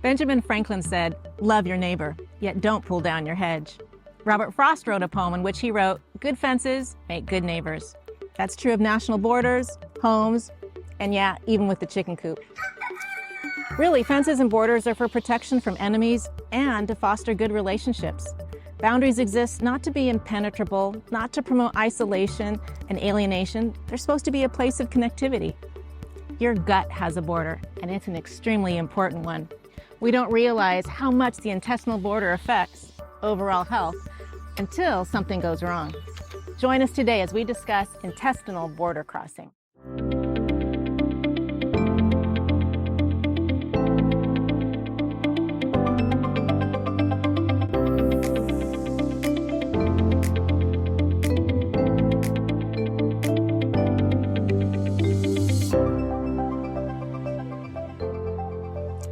Benjamin Franklin said, "Love your neighbor, yet don't pull down your hedge." Robert Frost wrote a poem in which he wrote, "Good fences make good neighbors." That's true of national borders, homes, and yeah, even with the chicken coop. Really, fences and borders are for protection from enemies and to foster good relationships. Boundaries exist not to be impenetrable, not to promote isolation and alienation. They're supposed to be a place of connectivity. Your gut has a border, and it's an extremely important one. We don't realize how much the intestinal border affects overall health until something goes wrong. Join us today as we discuss intestinal border crossing.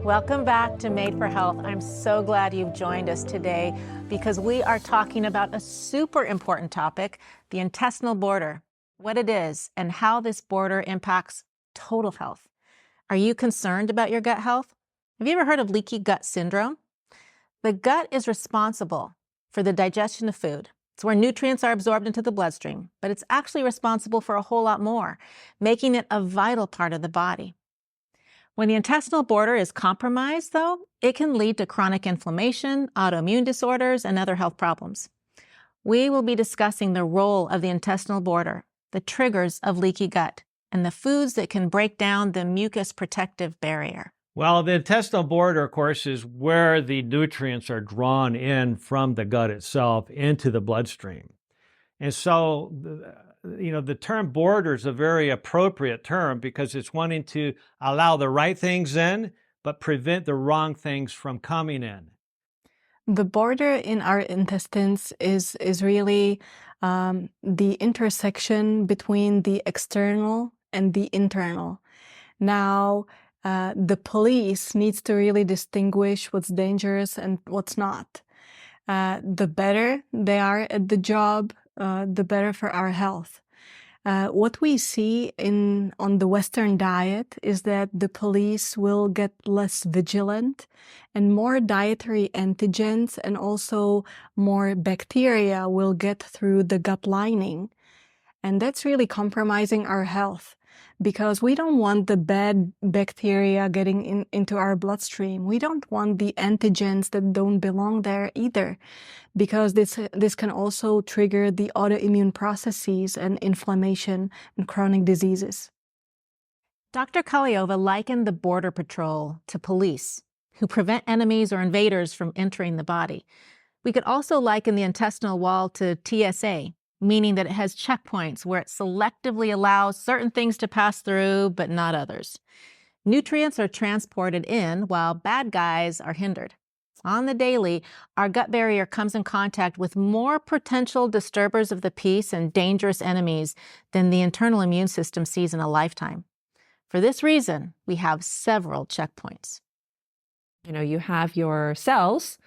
Welcome back to Made for Health. I'm so glad you've joined us today because we are talking about a super important topic, the intestinal border, what it is, and how this border impacts total health. Are you concerned about your gut health? Have you ever heard of leaky gut syndrome? The gut is responsible for the digestion of food. It's where nutrients are absorbed into the bloodstream, but it's actually responsible for a whole lot more, making it a vital part of the body. When the intestinal border is compromised, though, it can lead to chronic inflammation, autoimmune disorders, and other health problems. We will be discussing the role of the intestinal border, the triggers of leaky gut, and the foods that can break down the mucus protective barrier. Well, the intestinal border, of course, is where the nutrients are drawn in from the gut itself into the bloodstream. And so, the term border is a very appropriate term because it's wanting to allow the right things in, but prevent the wrong things from coming in. The border in our intestines is really the intersection between the external and the internal. Now, the police needs to really distinguish what's dangerous and what's not. The better they are at the job, the better for our health. What we see on the Western diet is that the police will get less vigilant and more dietary antigens and also more bacteria will get through the gut lining. And that's really compromising our health because we don't want the bad bacteria getting into our bloodstream. We don't want the antigens that don't belong there either, because this can also trigger the autoimmune processes and inflammation and chronic diseases. Dr. Kaliova likened the Border Patrol to police who prevent enemies or invaders from entering the body. We could also liken the intestinal wall to TSA, meaning that it has checkpoints where it selectively allows certain things to pass through, but not others. Nutrients are transported in while bad guys are hindered. On the daily, our gut barrier comes in contact with more potential disturbers of the peace and dangerous enemies than the internal immune system sees in a lifetime. For this reason, we have several checkpoints. You have your cells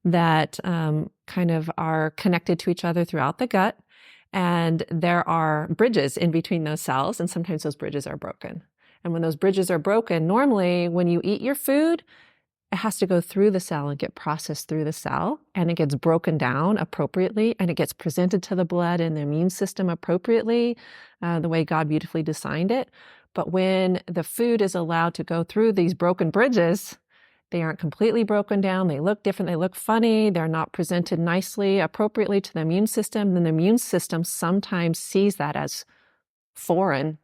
that kind of are connected to each other throughout the gut. And there are bridges in between those cells, and sometimes those bridges are broken. And when those bridges are broken, normally when you eat your food, it has to go through the cell and get processed through the cell, and it gets broken down appropriately, and it gets presented to the blood and the immune system appropriately, the way God beautifully designed it. But when the food is allowed to go through these broken bridges, they aren't completely broken down. They look different. They look funny. They're not presented nicely, appropriately to the immune system. Then the immune system sometimes sees that as foreign,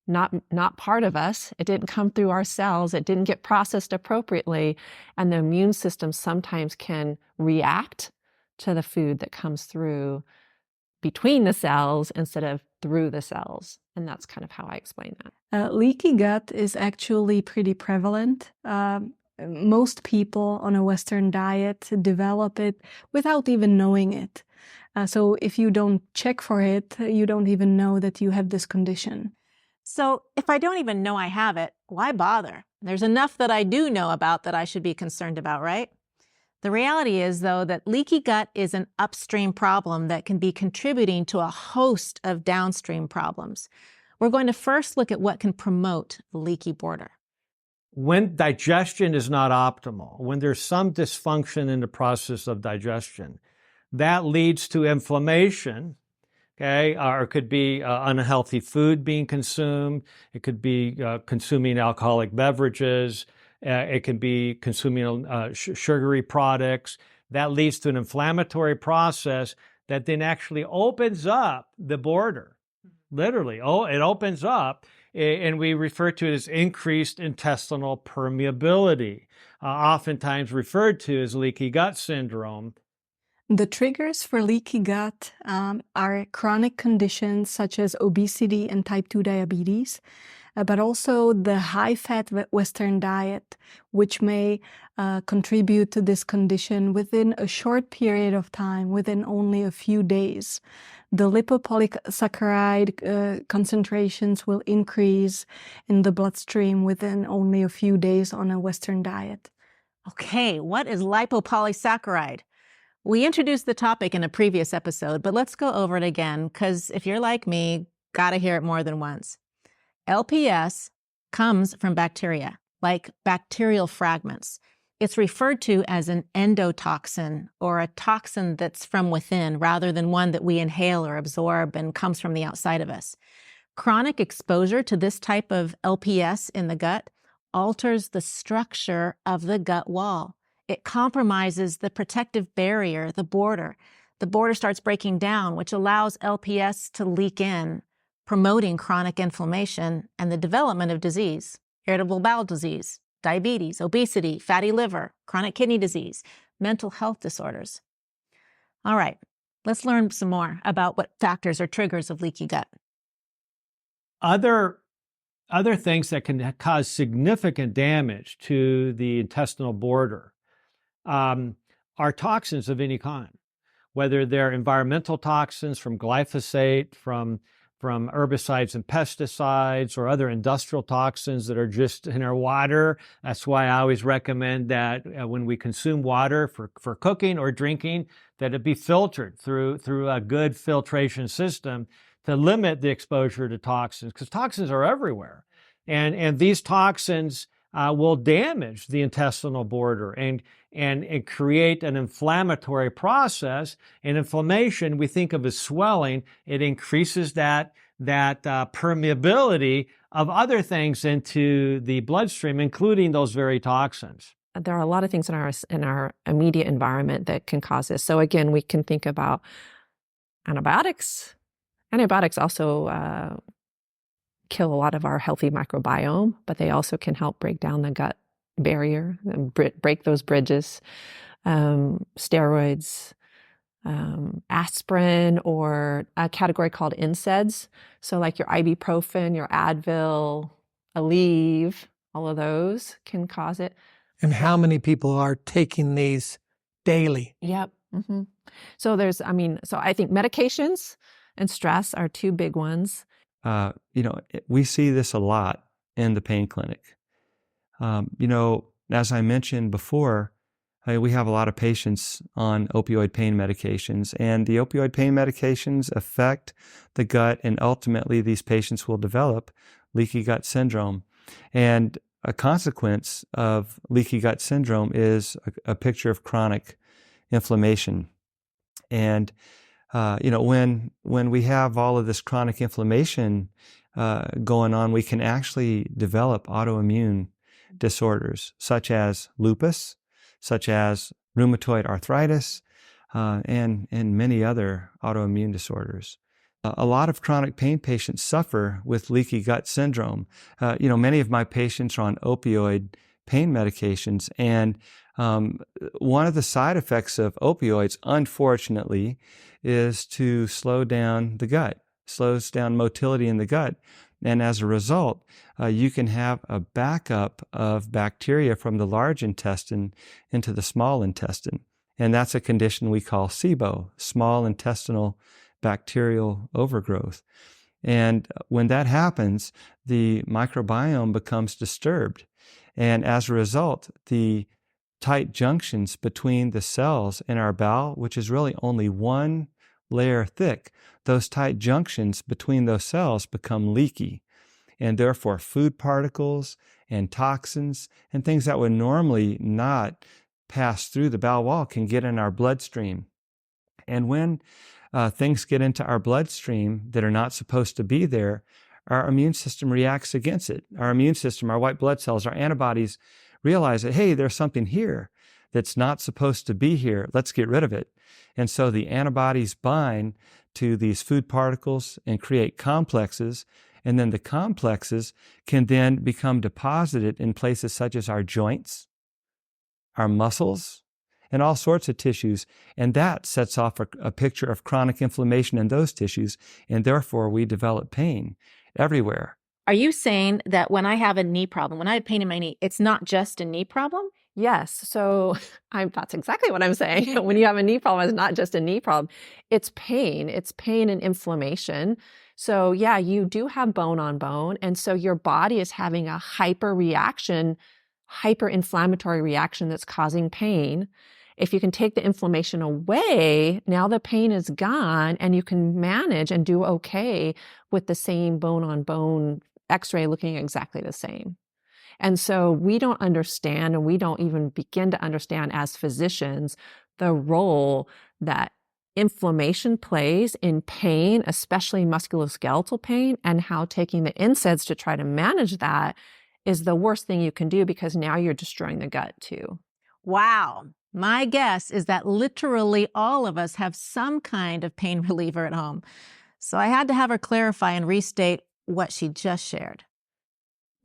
not part of us. It didn't come through our cells. It didn't get processed appropriately. And the immune system sometimes can react to the food that comes through between the cells instead of through the cells. And that's kind of how I explain that. Leaky gut is actually pretty prevalent. Most people on a Western diet develop it without even knowing it. So if you don't check for it, you don't even know that you have this condition. So if I don't even know I have it, why bother? There's enough that I do know about that I should be concerned about, right? The reality is, though, that leaky gut is an upstream problem that can be contributing to a host of downstream problems. We're going to first look at what can promote the leaky border. when digestion is not optimal, when there's some dysfunction in the process of digestion, that leads to inflammation, okay? Or it could be unhealthy food being consumed. It could be consuming alcoholic beverages. It could be consuming sugary products. That leads to an inflammatory process that then actually opens up the border. Literally, it opens up, and we refer to it as increased intestinal permeability, oftentimes referred to as leaky gut syndrome. The triggers for leaky gut are chronic conditions such as obesity and type 2 diabetes, but also the high-fat Western diet, which may contribute to this condition within a short period of time, within only a few days. The lipopolysaccharide concentrations will increase in the bloodstream within only a few days on a Western diet. Okay, what is lipopolysaccharide? We introduced the topic in a previous episode, but let's go over it again, because if you're like me, gotta hear it more than once. LPS comes from bacteria, like bacterial fragments. It's referred to as an endotoxin, or a toxin that's from within, rather than one that we inhale or absorb and comes from the outside of us. Chronic exposure to this type of LPS in the gut alters the structure of the gut wall. It compromises the protective barrier, the border. The border starts breaking down, which allows LPS to leak in, promoting chronic inflammation and the development of disease, irritable bowel disease, diabetes, obesity, fatty liver, chronic kidney disease, mental health disorders. All right, let's learn some more about what factors or triggers of leaky gut. Other things that can cause significant damage to the intestinal border are toxins of any kind, whether they're environmental toxins from glyphosate, from herbicides and pesticides, or other industrial toxins that are just in our water. That's why I always recommend that when we consume water for cooking or drinking, that it be filtered through a good filtration system to limit the exposure to toxins, because toxins are everywhere. And these toxins will damage the intestinal border and create an inflammatory process. And inflammation, we think of as swelling. It increases that permeability of other things into the bloodstream, including those very toxins. There are a lot of things in our immediate environment that can cause this. So again, we can think about antibiotics. Antibiotics also kill a lot of our healthy microbiome, but they also can help break down the gut barrier and break those bridges. Steroids, aspirin, or a category called NSAIDs. So like your ibuprofen, your Advil, Aleve, all of those can cause it. And how many people are taking these daily? Yep. Mm-hmm. So I think medications and stress are two big ones. We see this a lot in the pain clinic. As I mentioned before, we have a lot of patients on opioid pain medications, and the opioid pain medications affect the gut, and ultimately these patients will develop leaky gut syndrome. And a consequence of leaky gut syndrome is a picture of chronic inflammation. And when we have all of this chronic inflammation going on, we can actually develop autoimmune disorders such as lupus, such as rheumatoid arthritis, and many other autoimmune disorders. A lot of chronic pain patients suffer with leaky gut syndrome. Many of my patients are on opioid pain medications, and one of the side effects of opioids, unfortunately, is to slow down the gut, slows down motility in the gut. And as a result, you can have a backup of bacteria from the large intestine into the small intestine. And that's a condition we call SIBO, small intestinal bacterial overgrowth. And when that happens, the microbiome becomes disturbed. And as a result, the tight junctions between the cells in our bowel, which is really only one layer thick, those tight junctions between those cells become leaky. And therefore, food particles and toxins and things that would normally not pass through the bowel wall can get in our bloodstream. And when things get into our bloodstream that are not supposed to be there, our immune system reacts against it. Our immune system, our white blood cells, our antibodies realize that, hey, there's something here that's not supposed to be here. Let's get rid of it. And so the antibodies bind to these food particles and create complexes. And then the complexes can then become deposited in places such as our joints, our muscles, and all sorts of tissues. And that sets off a picture of chronic inflammation in those tissues. And therefore, we develop pain everywhere. Are you saying that when I have a knee problem, when I have pain in my knee, it's not just a knee problem? Yes. So that's exactly what I'm saying. When you have a knee problem, it's not just a knee problem. It's pain. It's pain and inflammation. So yeah, you do have bone on bone. And so your body is having a hyperinflammatory reaction that's causing pain. If you can take the inflammation away, now the pain is gone and you can manage and do okay with the same bone on bone x-ray looking exactly the same. And so we don't understand, and we don't even begin to understand as physicians, the role that inflammation plays in pain, especially musculoskeletal pain, and how taking the NSAIDs to try to manage that is the worst thing you can do, because now you're destroying the gut too. Wow. My guess is that literally all of us have some kind of pain reliever at home. So I had to have her clarify and restate what she just shared.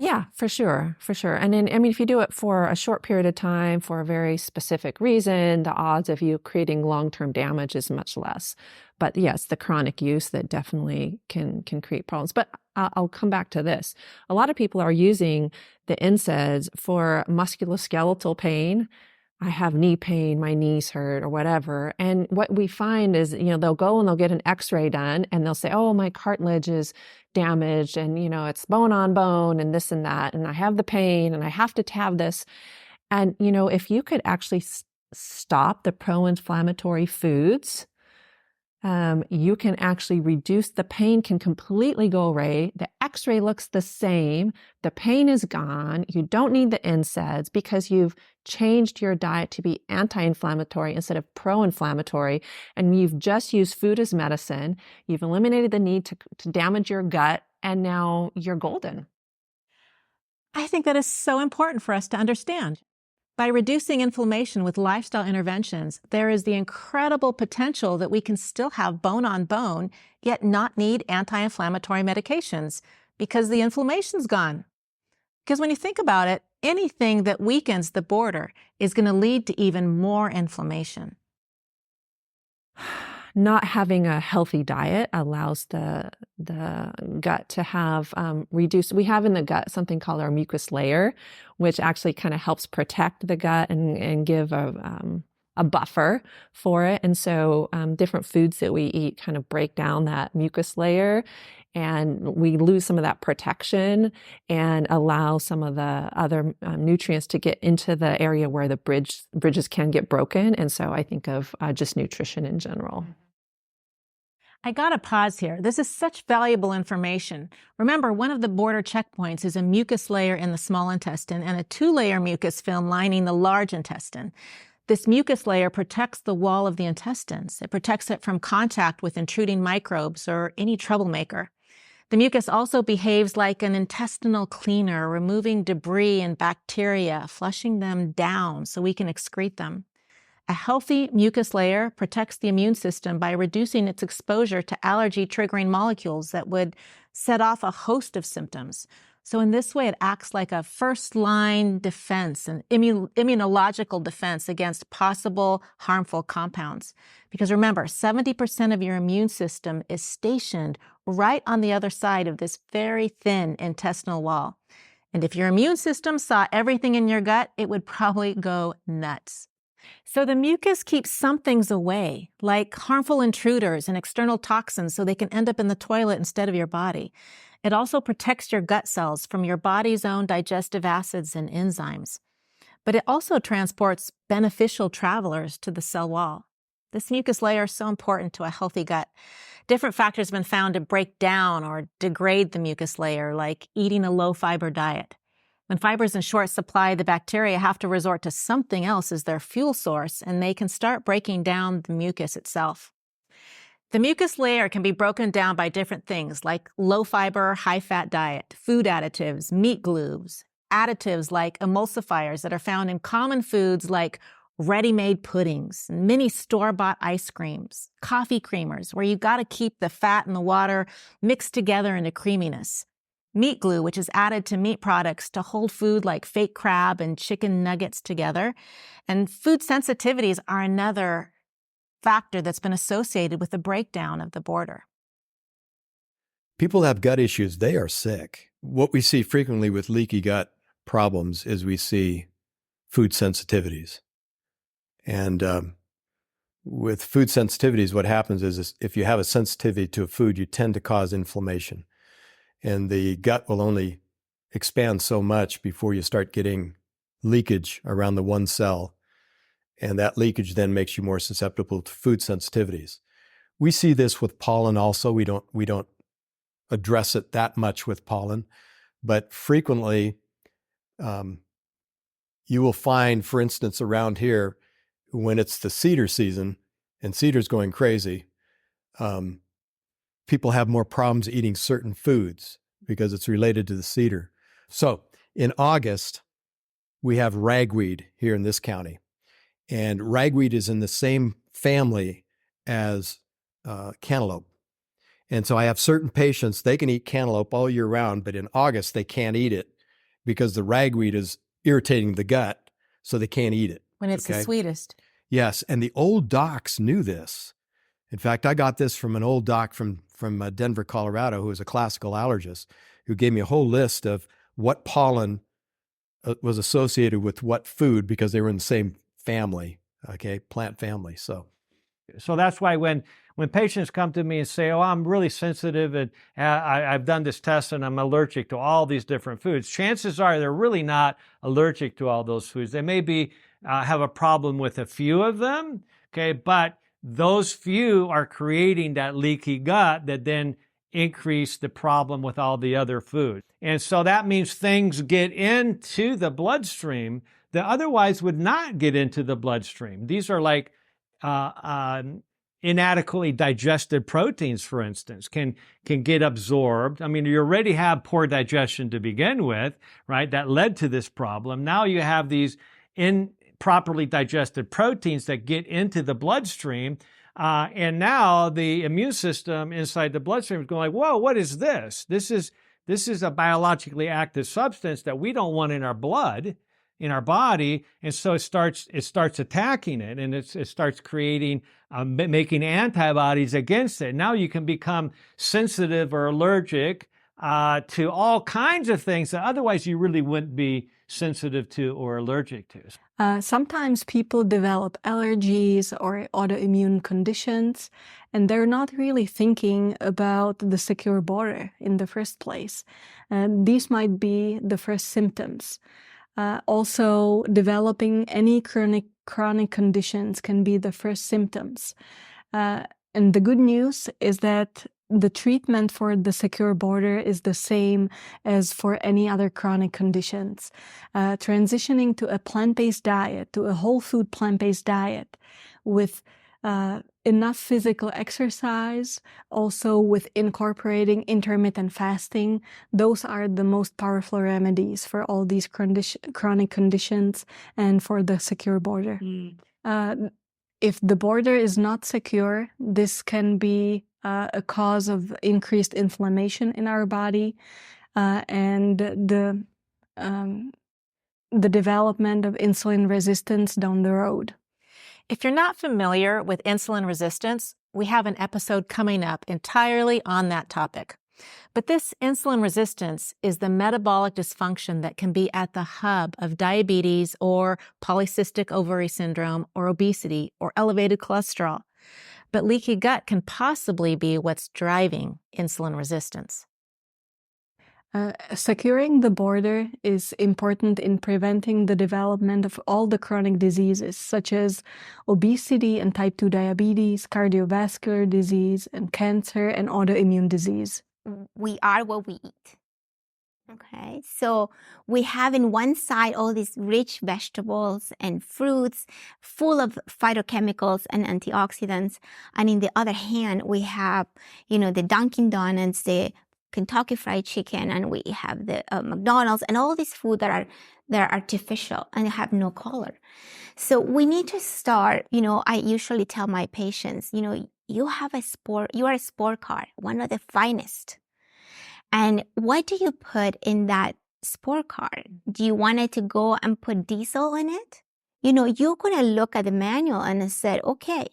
Yeah, for sure. And then, if you do it for a short period of time for a very specific reason, the odds of you creating long-term damage is much less. But yes, the chronic use that definitely can create problems. But I'll come back to this. A lot of people are using the NSAIDs for musculoskeletal pain. I have knee pain, my knees hurt or whatever. And what we find is, they'll go and they'll get an x-ray done and they'll say, oh, my cartilage is damaged and, it's bone on bone and this and that. And I have the pain and I have to have this. And, if you could actually stop the pro-inflammatory foods, you can actually reduce the pain, can completely go away. The x-ray looks the same. The pain is gone. You don't need the NSAIDs because you've changed your diet to be anti-inflammatory instead of pro-inflammatory. And you've just used food as medicine. You've eliminated the need to damage your gut. And now you're golden. I think that is so important for us to understand. By reducing inflammation with lifestyle interventions, there is the incredible potential that we can still have bone on bone, yet not need anti-inflammatory medications because the inflammation's gone. Because when you think about it, anything that weakens the border is going to lead to even more inflammation. Not having a healthy diet allows the gut to have reduced. We have in the gut something called our mucus layer, which actually kind of helps protect the gut and give a buffer for it. And so different foods that we eat kind of break down that mucus layer, and we lose some of that protection and allow some of the other nutrients to get into the area where the bridges can get broken. And so I think of just nutrition in general. I got to pause here. This is such valuable information. Remember, one of the border checkpoints is a mucus layer in the small intestine and a 2-layer mucus film lining the large intestine. This mucus layer protects the wall of the intestines. It protects it from contact with intruding microbes or any troublemaker. The mucus also behaves like an intestinal cleaner, removing debris and bacteria, flushing them down so we can excrete them. A healthy mucus layer protects the immune system by reducing its exposure to allergy-triggering molecules that would set off a host of symptoms. So in this way, it acts like a first-line defense, an immunological defense against possible harmful compounds. Because remember, 70% of your immune system is stationed right on the other side of this very thin intestinal wall. And if your immune system saw everything in your gut, it would probably go nuts. So the mucus keeps some things away, like harmful intruders and external toxins, so they can end up in the toilet instead of your body. It also protects your gut cells from your body's own digestive acids and enzymes. But it also transports beneficial travelers to the cell wall. This mucus layer is so important to a healthy gut. Different factors have been found to break down or degrade the mucus layer, like eating a low-fiber diet. When fiber's in short supply, the bacteria have to resort to something else as their fuel source, and they can start breaking down the mucus itself. The mucus layer can be broken down by different things like low-fiber, high-fat diet, food additives, meat glues, additives like emulsifiers that are found in common foods like ready-made puddings, mini store-bought ice creams, coffee creamers, where you've got to keep the fat and the water mixed together into creaminess. Meat glue, which is added to meat products to hold food like fake crab and chicken nuggets together. And food sensitivities are another factor that's been associated with the breakdown of the border. People have gut issues, they are sick. What we see frequently with leaky gut problems is we see food sensitivities. And with food sensitivities, what happens is if you have a sensitivity to a food, you tend to cause inflammation. And the gut will only expand so much before you start getting leakage around the one cell. And that leakage then makes you more susceptible to food sensitivities. We see this with pollen also. We don't address it that much with pollen, but frequently you will find, for instance, around here, when it's the cedar season and cedar's going crazy, people have more problems eating certain foods because it's related to the cedar. So in August, we have ragweed here in this county. And ragweed is in the same family as cantaloupe. And so I have certain patients, they can eat cantaloupe all year round, but in August, they can't eat it because the ragweed is irritating the gut, so they can't eat it. When it's the sweetest. Yes, and the old docs knew this. In fact, I got this from an old doc from Denver, Colorado, who was a classical allergist, who gave me a whole list of what pollen was associated with what food because they were in the same family, plant family. So that's why when patients come to me and say, oh, I'm really sensitive and I've done this test and I'm allergic to all these different foods, chances are they're really not allergic to all those foods. They may have a problem with a few of them, but those few are creating that leaky gut that then increase the problem with all the other foods. And so that means things get into the bloodstream that otherwise would not get into the bloodstream. These are like inadequately digested proteins, for instance, can get absorbed. I mean, you already have poor digestion to begin with, right? That led to this problem. Now you have these improperly digested proteins that get into the bloodstream. And now the immune system inside the bloodstream is going like, whoa, what is this? This is a biologically active substance that we don't want in our blood, in our body, and so it starts attacking it, and it starts creating, making antibodies against it. Now you can become sensitive or allergic to all kinds of things that otherwise you really wouldn't be sensitive to or allergic to. Sometimes people develop allergies or autoimmune conditions, and they're not really thinking about the secure border in the first place. These might be the first symptoms. Also, developing any chronic conditions can be the first symptoms. And the good news is that the treatment for the secure border is the same as for any other chronic conditions. Transitioning to a plant-based diet, to a whole food plant-based diet with enough physical exercise, also with incorporating intermittent fasting, those are the most powerful remedies for all these chronic conditions and for the secure border. If the border is not secure, this can be a cause of increased inflammation in our body and the development of insulin resistance down the road. If you're not familiar with insulin resistance, we have an episode coming up entirely on that topic. But this insulin resistance is the metabolic dysfunction that can be at the hub of diabetes or polycystic ovary syndrome or obesity or elevated cholesterol. But leaky gut can possibly be what's driving insulin resistance. Securing the border is important in preventing the development of all the chronic diseases, such as obesity and type 2 diabetes, cardiovascular disease, and cancer and autoimmune disease. We are what we eat. Okay, so we have in one side all these rich vegetables and fruits full of phytochemicals and antioxidants. And in the other hand, we have, the Dunkin' Donuts, the Kentucky Fried Chicken, and we have the McDonald's and all these food that are artificial and have no color. So we need to start, I usually tell my patients, you are a sport car, one of the finest. And what do you put in that sport car? Do you want it to go and put diesel in it? You're going to look at the manual and say, okay,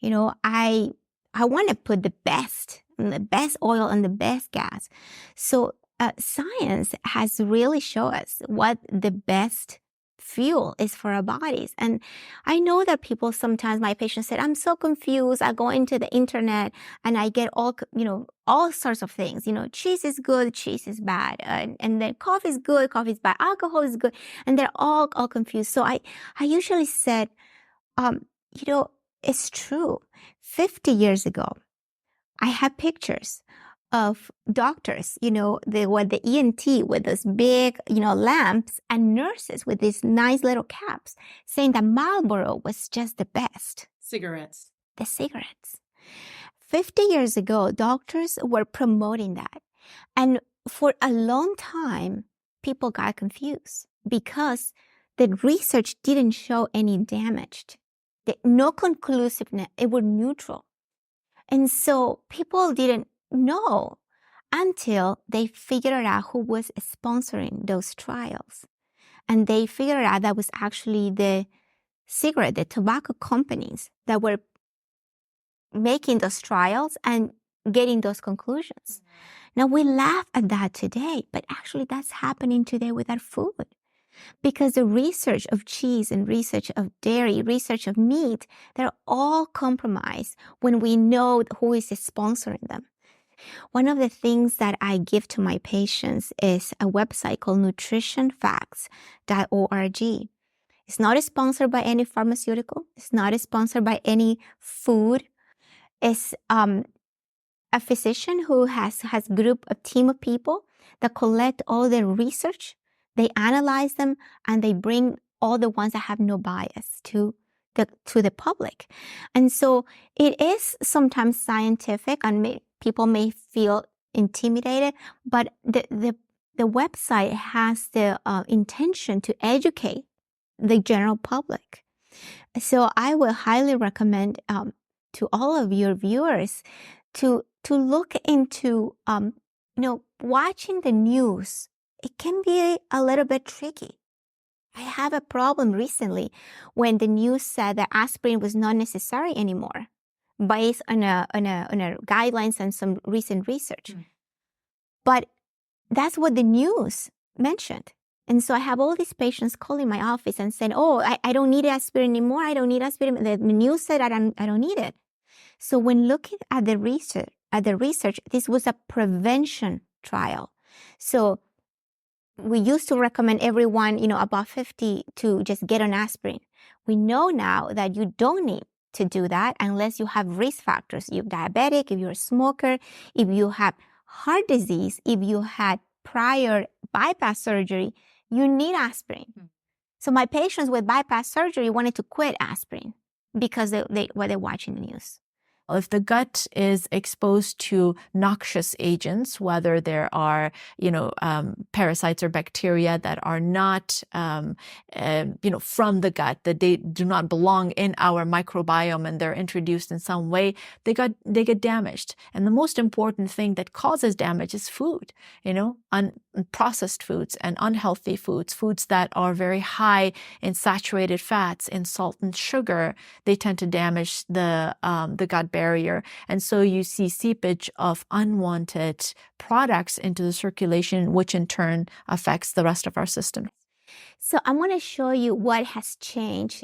I want to put the best oil and the best gas. So science has really shown us what the best fuel is for our bodies. And I know that people sometimes, my patients said, I'm so confused. I go into the internet and I get all sorts of things. Cheese is good, cheese is bad. And then coffee is good, coffee is bad. Alcohol is good. And they're all confused. So I usually said, it's true. 50 years ago, I had pictures of doctors, the ENT with those big, lamps, and nurses with these nice little caps saying that Marlboro was just the best. Cigarettes. The cigarettes. 50 years ago, doctors were promoting that. And for a long time, people got confused because the research didn't show any damage. No conclusiveness. It was neutral. And so people didn't know until they figured out who was sponsoring those trials. And they figured out that was actually the tobacco companies that were making those trials and getting those conclusions. Now we laugh at that today, but actually that's happening today with our food. Because the research of cheese and research of dairy, research of meat, they're all compromised when we know who is sponsoring them. One of the things that I give to my patients is a website called nutritionfacts.org. It's not sponsored by any pharmaceutical. It's not sponsored by any food. It's a physician who has a team of people that collect all their research. They analyze them and they bring all the ones that have no bias to the public. And so it is sometimes scientific and people may feel intimidated, but the website has the intention to educate the general public. So I will highly recommend to all of your viewers to look into watching the news. It can be a little bit tricky. I have a problem recently when the news said that aspirin was not necessary anymore, based on a guidelines and some recent research. But that's what the news mentioned. And so I have all these patients calling my office and saying, oh, I don't need aspirin anymore. I don't need aspirin. The news said I don't need it. So when looking at the research, this was a prevention trial. So we used to recommend everyone, above 50 to just get on aspirin. We know now that you don't need to do that unless you have risk factors. You're diabetic, if you're a smoker, if you have heart disease, if you had prior bypass surgery, you need aspirin. So my patients with bypass surgery wanted to quit aspirin because they were watching the news. If the gut is exposed to noxious agents, whether there are, parasites or bacteria that are not, from the gut, that they do not belong in our microbiome and they're introduced in some way, they get damaged. And the most important thing that causes damage is food, unprocessed foods and unhealthy foods that are very high in saturated fats, in salt and sugar. They tend to damage the gut barrier. And so you see seepage of unwanted products into the circulation, which in turn affects the rest of our system. So I'm going to show you what has changed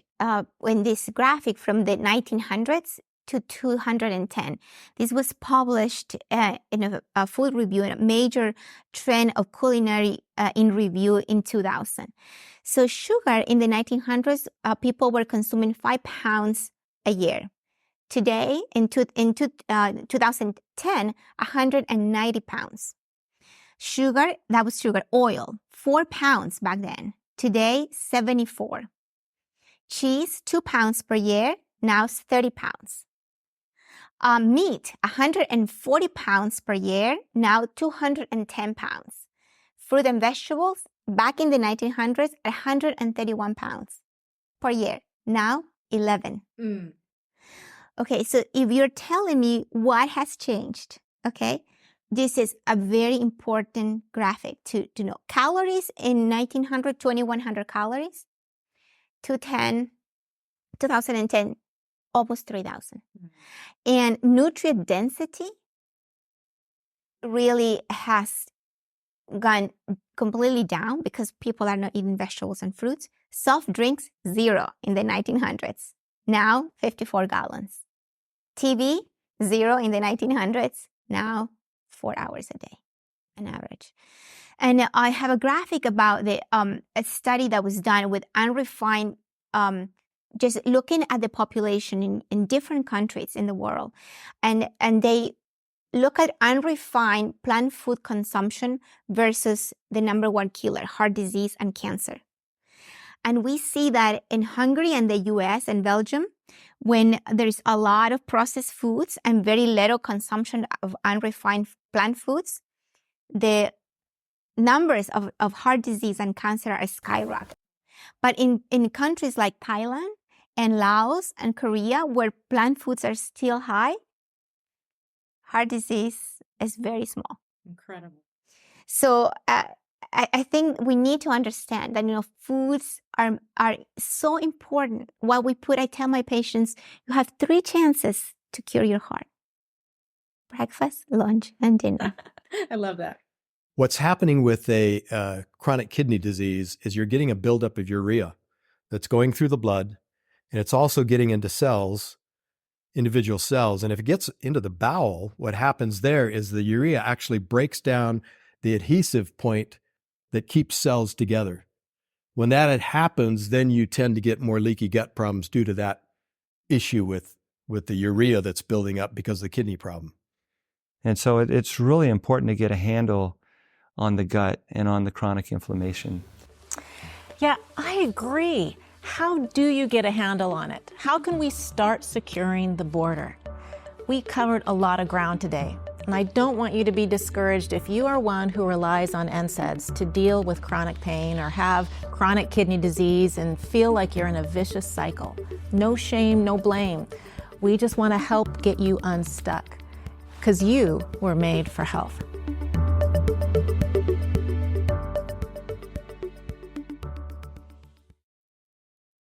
in this graphic from the 1900s to 210. This was published in a food review, in a major trend of culinary in review in 2000. So sugar in the 1900s, people were consuming 5 pounds a year. Today, in 2010, 190 pounds. Sugar, that was sugar. Oil, 4 pounds back then. Today, 74. Cheese, 2 pounds per year. Now it's 30 pounds. Meat, 140 pounds per year. Now 210 pounds. Fruit and vegetables, back in the 1900s, 131 pounds per year. Now 11. Okay, so if you're telling me what has changed, okay, this is a very important graphic to know. Calories in 1900, 2100 calories. 2010, almost 3,000. And nutrient density really has gone completely down because people are not eating vegetables and fruits. Soft drinks, 0 in the 1900s. Now, 54 gallons. TV, 0 in the 1900s. Now, 4 hours a day, on average. And I have a graphic about the a study that was done with unrefined, just looking at the population in different countries in the world. And they look at unrefined plant food consumption versus the number one killer, heart disease and cancer. And we see that in Hungary and the US and Belgium, when there's a lot of processed foods and very little consumption of unrefined plant foods, the numbers of heart disease and cancer are skyrocketing. But in countries like Thailand and Laos and Korea, where plant foods are still high, heart disease is very small. Incredible. So I think we need to understand that, foods are so important. What we put, I tell my patients, you have 3 chances to cure your heart: breakfast, lunch, and dinner. I love that. What's happening with a chronic kidney disease is you're getting a buildup of urea that's going through the blood, and it's also getting into cells, individual cells. And if it gets into the bowel, what happens there is the urea actually breaks down the adhesive point that keeps cells together. When that happens, then you tend to get more leaky gut problems due to that issue with the urea that's building up because of the kidney problem. And so it's really important to get a handle on the gut and on the chronic inflammation. Yeah, I agree. How do you get a handle on it? How can we start securing the border? We covered a lot of ground today, and I don't want you to be discouraged if you are one who relies on NSAIDs to deal with chronic pain or have chronic kidney disease and feel like you're in a vicious cycle. No shame, no blame. We just want to help get you unstuck, because you were made for health.